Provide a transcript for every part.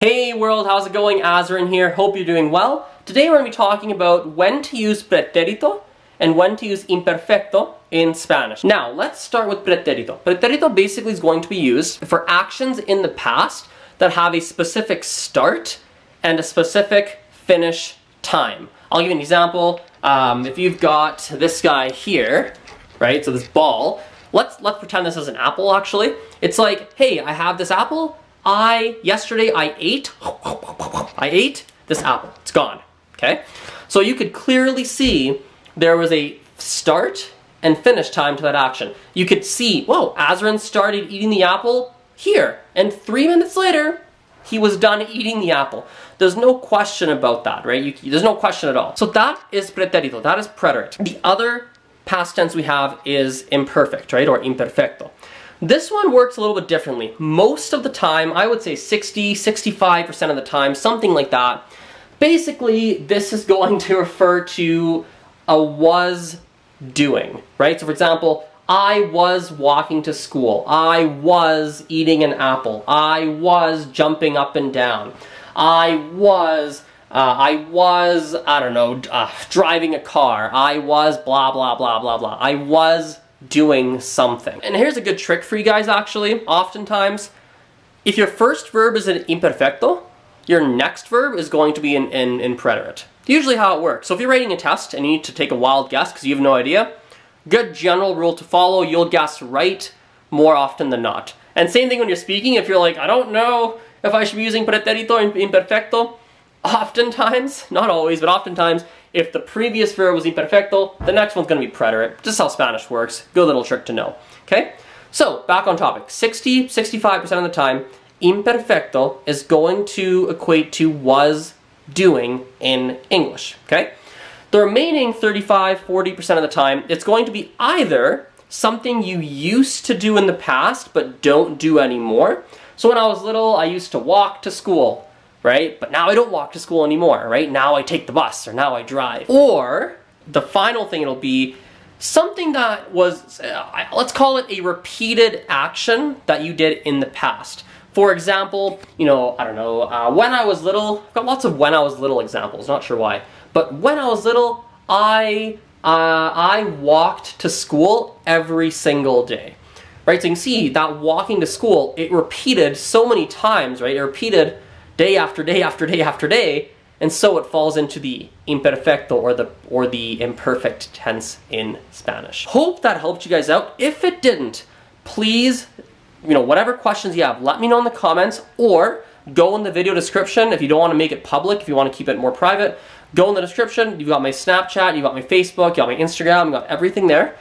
Hey world, how's it going? Azren here. Hope you're doing well. Today we're going to be talking about when to use pretérito and when to use imperfecto in Spanish. Now, let's start with pretérito. Pretérito basically is going to be used for actions in the past that have a specific start and a specific finish time. I'll give you an example. If you've got this guy here, right, so this ball, let's pretend this is an apple actually. It's like, hey, I have this apple. Yesterday I ate this apple. It's gone, okay? So you could clearly see there was a start and finish time to that action. You could see, whoa, Azren started eating the apple here, and 3 minutes later, he was done eating the apple. There's no question about that, right? There's no question at all. So that is pretérito, that is preterite. The other past tense we have is imperfect, right, or imperfecto. This one works a little bit differently. Most of the time, I would say 65% of the time, something like that. Basically, this is going to refer to a was doing, right? So for example, I was walking to school. I was eating an apple. I was jumping up and down. I was, I don't know, driving a car. I was blah, blah, blah, blah, blah. I was doing something. And here's a good trick for you guys actually. Oftentimes, if your first verb is an imperfecto, your next verb is going to be in preterite. Usually how it works. So if you're writing a test and you need to take a wild guess because you have no idea, good general rule to follow, you'll guess right more often than not. And same thing when you're speaking, if you're like, I don't know if I should be using pretérito or imperfecto, oftentimes, not always, but oftentimes, if the previous verb was imperfecto, the next one's going to be preterite. Just how Spanish works. Good little trick to know. Okay? So, back on topic. 65% of the time, imperfecto is going to equate to was doing in English. Okay? The remaining 40% of the time, it's going to be either something you used to do in the past but don't do anymore. So when I was little, I used to walk to school. Right? But now I don't walk to school anymore, right? Now I take the bus, or now I drive. Or, the final thing it'll be, something that was, let's call it a repeated action that you did in the past. For example, you know, I don't know, when I was little, I've got lots of when I was little examples, not sure why. But when I was little, I walked to school every single day. Right? So you can see that walking to school, it repeated so many times, right? It repeated day after day after day after day, and so it falls into the imperfecto or the imperfect tense in Spanish. Hope that helped you guys out. If it didn't, please, you know, whatever questions you have, let me know in the comments, or go in the video description if you don't want to make it public, if you want to keep it more private. Go in the description. You've got my Snapchat, you've got my Facebook, you've got my Instagram, you've got everything there.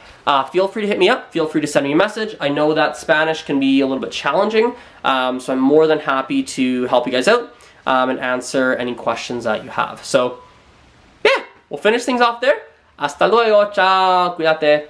Feel free to hit me up. Feel free to send me a message. I know that Spanish can be a little bit challenging, so I'm more than happy to help you guys out and answer any questions that you have. So, yeah, we'll finish things off there. Hasta luego. Ciao. Cuídate.